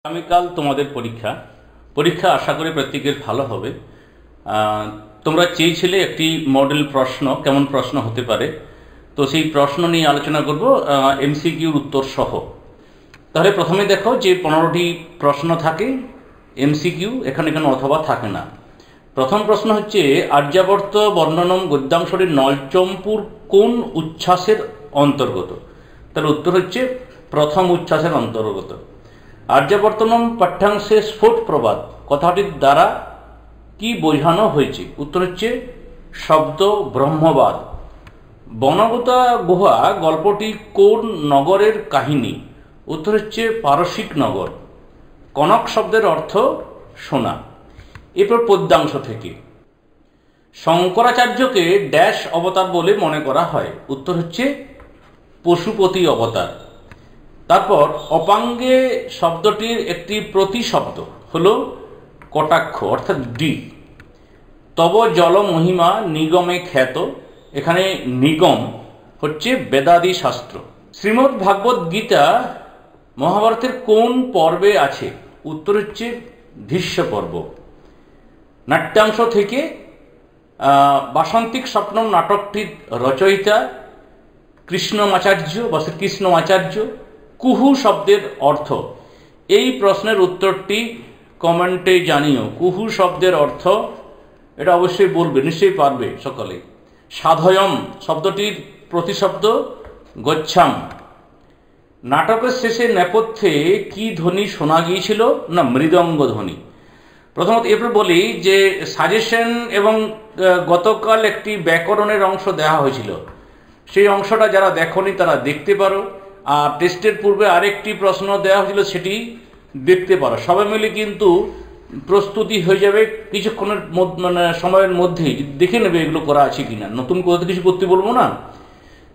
আগামীকাল তোমাদের পরীক্ষা আশা করি প্রত্যেকের ভালো হবে। তোমরা চেয়েছিলে একটি মডেল প্রশ্ন, কেমন প্রশ্ন হতে পারে, তো সেই প্রশ্ন নিয়ে আলোচনা করব এমসিকিউর উত্তর সহ। তাহলে প্রথমে দেখো যে 15টি প্রশ্ন থাকে এমসিকিউ, এখানে কোনো অথবা থাকে না। প্রথম প্রশ্ন হচ্ছে আর্যাবর্ত বর্ণনম গদ্যাংশটি নলচম্পুর কোন উচ্ছ্বাসের অন্তর্গত? তাহলে উত্তর হচ্ছে প্রথম উচ্ছ্বাসের অন্তর্গত। আর্যাবর্তনম পাঠ্যাংশে স্ফোট প্রবাদ কথাটির দ্বারা কি বোঝানো হয়েছে? উত্তর হচ্ছে শব্দ ব্রহ্মবাদ। বনগতা গুহা গল্পটি কোন নগরের কাহিনী? উত্তর হচ্ছে পারসিক নগর। কনক শব্দের অর্থ সোনা। এরপর পদ্যাংশ থেকে শঙ্করাচার্যকে ড্যাশ অবতার বলে মনে করা হয়? উত্তর হচ্ছে পশুপতি অবতার। তারপর অপাঙ্গে শব্দটির একটি প্রতিশব্দ হলো কটাক্ষ অর্থাৎ ডি। তব জল মহিমা নিগমে খ্যাত, এখানে নিগম হচ্ছে বেদাদি শাস্ত্র। শ্রীমদ্ ভাগবত গীতা মহাভারতের কোন পর্বে আছে? উত্তর হচ্ছে ভীষ্ম পর্ব। নাট্যাংশ থেকে বাসন্তিক স্বপ্নম নাটকটির রচয়িতা কৃষ্ণমাচার্য বা শ্রীকৃষ্ণমাচার্য। কুহু শব্দের অর্থ? এই প্রশ্নের উত্তরটি কমেন্টে জানিও। কুহু শব্দের অর্থ এটা অবশ্যই বলবে, নিশ্চয়ই পারবে সকলে। সাধয়ম শব্দটির প্রতিশব্দ গচ্ছাম। নাটকের শেষে নেপথ্যে কি ধ্বনি শোনা গিয়েছিল? না, মৃদঙ্গ ধ্বনি। প্রথমত এরপর বলি যে সাজেশন এবং গতকাল একটি ব্যাকরণের অংশ দেওয়া হয়েছিল, সেই অংশটা যারা দেখনি তারা দেখতে পারো। আর টেস্টের পূর্বে আরেকটি প্রশ্ন দেওয়া হয়েছিল, সেটি দেখতে পারো। সবাই মিলে কিন্তু প্রস্তুতি হয়ে যাবে কিছুক্ষণের সময়ের মধ্যেই দেখে নেবে এগুলো করা আছে কিনা। নতুন করে কিছু করতে বলবো না।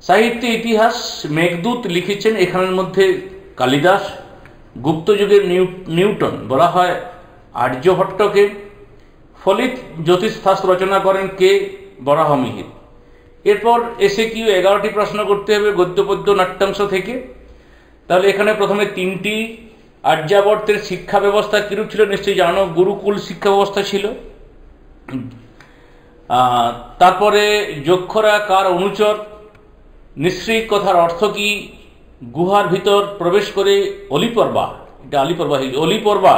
সাহিত্য ইতিহাস মেঘদূত লিখেছেন এখানের মধ্যে কালিদাস। গুপ্ত যুগের নিউটন বলা হয় আর্যভট্টকে। ফলিত জ্যোতিষশাস্ত্র রচনা করেন কে? বরাহমিহির। এরপর এসে কিউ 11টি প্রশ্ন করতে হবে গদ্য পদ্য নাট্যাংশ থেকে। তাহলে এখানে প্রথমে 3টি আর্যাবর্তের শিক্ষা ব্যবস্থা কিরূপ ছিল নিশ্চয়ই জানো, গুরুকুল শিক্ষা ব্যবস্থা ছিল। তারপরে যক্ষরা কার অনুচর? নিঃশ্রিক কথার অর্থ কি? গুহার ভিতর প্রবেশ করে অলিপর্বা, এটা আলিপর্বা, অলিপর্বা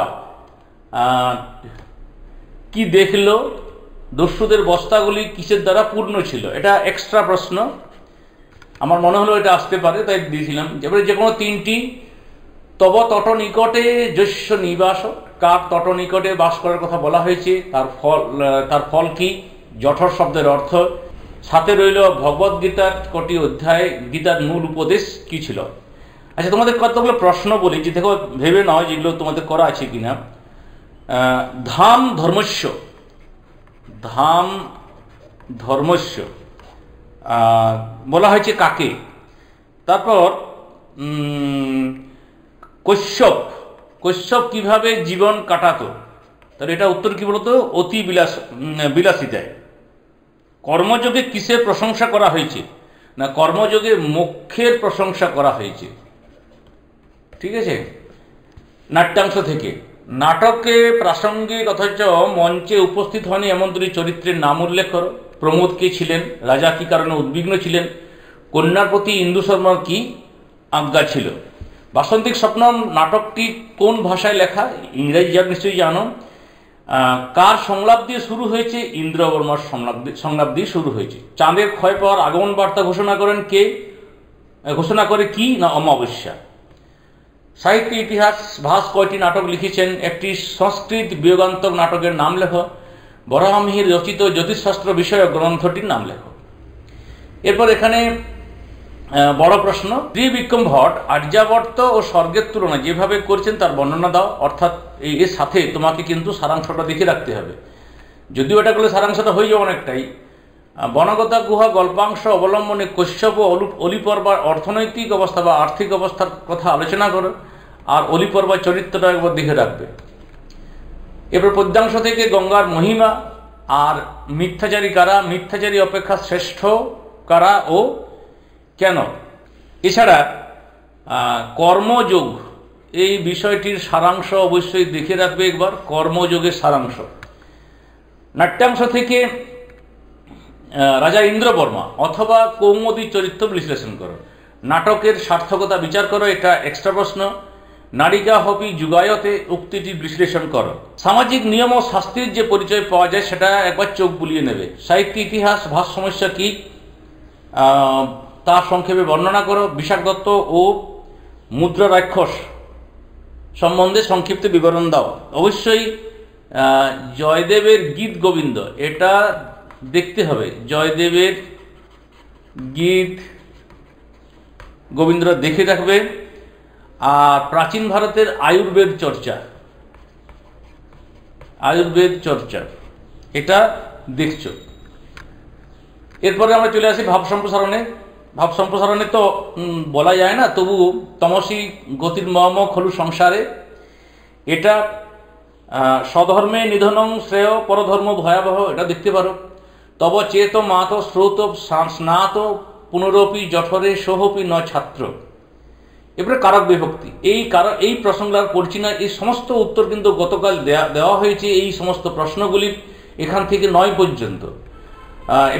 কি দেখলো? দস্যুদের বস্তাগুলি কিসের দ্বারা পূর্ণ ছিল? এটা এক্সট্রা প্রশ্ন, আমার মনে হলো এটা আসতে পারে তাই দিয়েছিলাম। এবারে যে কোনো 3টি। তব তট নিকটে যস্য নিবাস, কার তট নিকটে বাস করার কথা বলা হয়েছে? তার ফল কি? জঠর শব্দের অর্থ। সাথে রইল ভগবদ গীতার কটি অধ্যায়, গীতার মূল উপদেশ কি ছিল? আচ্ছা, তোমাদের কতগুলো প্রশ্ন বলি, যে দেখো ভেবে নয় যেগুলো তোমাদের করা আছে কিনা। ধাম ধর্মস্য, ধাম ধর্মস্য বলা হয়েছে কাকে? তারপর কশ্যপ কিভাবে জীবন কাটাতো? তাহলে এটা উত্তর কি বলতো? অতি বিলাসিতায়। কর্মযোগে কিসের প্রশংসা করা হয়েছে? না, কর্মযোগে মোক্ষের প্রশংসা করা হয়েছে। ঠিক আছে। নাট্যাংশ থেকে নাটকে প্রাসঙ্গিক অথচ মঞ্চে উপস্থিত হয়নি এমন 2 চরিত্রের নাম উল্লেখ করো। প্রমোদ কে ছিলেন? রাজা কি কারণে উদ্বিগ্ন ছিলেন? কন্যার প্রতি ইন্দু শর্মার কি আজ্ঞা ছিল? বাসন্তিক স্বপ্নম নাটকটি কোন ভাষায় লেখা? ইংরেজি, যা নিশ্চয়ই জানো। কার সংলাপ দিয়ে শুরু হয়েছে? ইন্দ্রবর্মার সংলাপ দিয়ে শুরু হয়েছে। চাঁদের ক্ষয় পাওয়ার আগমন বার্তা ঘোষণা করেন কে? ঘোষণা করে কি? না, অমাবস্যা। সাহিত্য ইতিহাস ভাস কয়টি নাটক লিখেছেন? একটি সংস্কৃত বিয়োগান্তক নাটকের নাম লেখো। বরাহমিহির রচিত জ্যোতিষশাস্ত্র বিষয়ক গ্রন্থটির নাম লেখো। এরপর এখানে বড় প্রশ্ন, ত্রিবিক্রম ভট্ট আর্যাবর্ত ও স্বর্গের তুলনা যেভাবে করেছেন তার বর্ণনা দাও। অর্থাৎ এর সাথে তোমাকে কিন্তু সারাংশটা দেখে রাখতে হবে, যদিও এটা করলে সারাংশটা হয়ে যাবে অনেকটাই। বনগতা গুহা গল্পাংশ অবলম্বনে কশ্যপ ও অলিপর্বার অর্থনৈতিক অবস্থা বা আর্থিক অবস্থার কথা আলোচনা করো। আর অলিপর্বার চরিত্রটা একবার দেখে রাখবে। এরপর পদ্যাংশ থেকে গঙ্গার মহিমা আর মিথ্যাচারী কারা? মিথ্যাচারী অপেক্ষা শ্রেষ্ঠ কারা ও কেন? এছাড়া কর্মযোগ এই বিষয়টির সারাংশ অবশ্যই দেখে রাখবে একবার, কর্মযোগের সারাংশ। নাট্যাংশ থেকে রাজা ইন্দ্রবর্মা অথবা কৌমুদী চরিত্র বিশ্লেষণ করো। নাটকের সার্থকতা বিচার করো, এটা এক্সট্রা প্রশ্ন। নারিকা হপি যুগায়তে উক্তিটি বিশ্লেষণ করো। সামাজিক নিয়ম ও শাস্তির যে পরিচয় পাওয়া যায় সেটা একবার চোখ বুলিয়ে নেবে। সাহিত্য ইতিহাস ভাষ সমস্যা কি তা সংক্ষেপে বর্ণনা করো। বিশাখ দত্ত ও মুদ্রা রাক্ষস সম্বন্ধে সংক্ষিপ্ত বিবরণ দাও। অবশ্যই জয়দেবের গীত গোবিন্দ এটা দেখতে হবে, জয়দেবের গীত গোবিন্দরা দেখে রাখবে। আর প্রাচীন ভারতের আয়ুর্বেদ চর্চা এটা দেখছো। এরপরে আমরা চলে আসি ভাব সম্প্রসারণে। ভাব সম্প্রসারণে তো বলা যায় না, তবু তমসী গতির মর্ম খলু সংসারে, এটা স্বধর্মে নিধনং শ্রেয় পরধর্ম ভয়াবহ, এটা দেখতে পারো। তব চেত মাত স্রোত স্নাত পুনরপি জঠরে সোহপি ন ছাত্র। এরপরে কারক বিভক্তি, এই প্রসঙ্গ আর পড়ছি না, এই সমস্ত উত্তর কিন্তু গতকাল দেওয়া হয়েছে এই সমস্ত প্রশ্নগুলির, এখান থেকে 9 পর্যন্ত।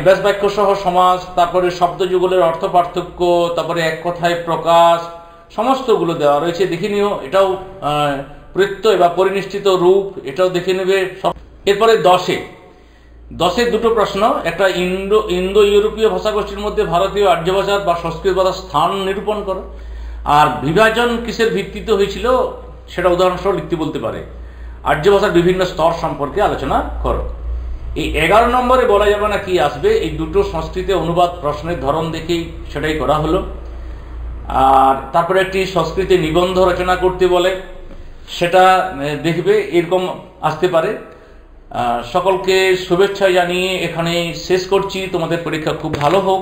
ব্যাস বাক্য সহ সমাস, তারপরে শব্দযুগলের অর্থ পার্থক্য, তারপরে এক কথায় প্রকাশ, সমস্তগুলো দেওয়া রয়েছে, দেখে নিও। এটাও প্রত্যয় বা পরিনিষ্ঠিত রূপ, এটাও দেখে নেবে। এরপরে 10-এ দুটো প্রশ্ন, একটা ইন্দো ইউরোপীয় ভাষাগোষ্ঠীর মধ্যে ভারতীয় আর্য ভাষার বা সংস্কৃত ভাষার স্থান নিরূপণ করো। আর বিভাজন কিসের ভিত্তিতে হয়েছিল সেটা উদাহরণসহ লিখতে বলতে পারে। আর্য ভাষার বিভিন্ন স্তর সম্পর্কে আলোচনা করো। এই 11 নম্বরে বলা যাবে না কি আসবে, এই দুটো সংস্কৃতে অনুবাদ প্রশ্নের ধরন দেখেই সেটাই করা হলো। আর তারপরে একটি সংস্কৃতে নিবন্ধ রচনা করতে বলে, সেটা দেখবে, এরকম আসতে পারে। সকলকে শুভেচ্ছা জানিয়ে এখানে শেষ করছি। তোমাদের পরীক্ষা খুব ভালো হোক।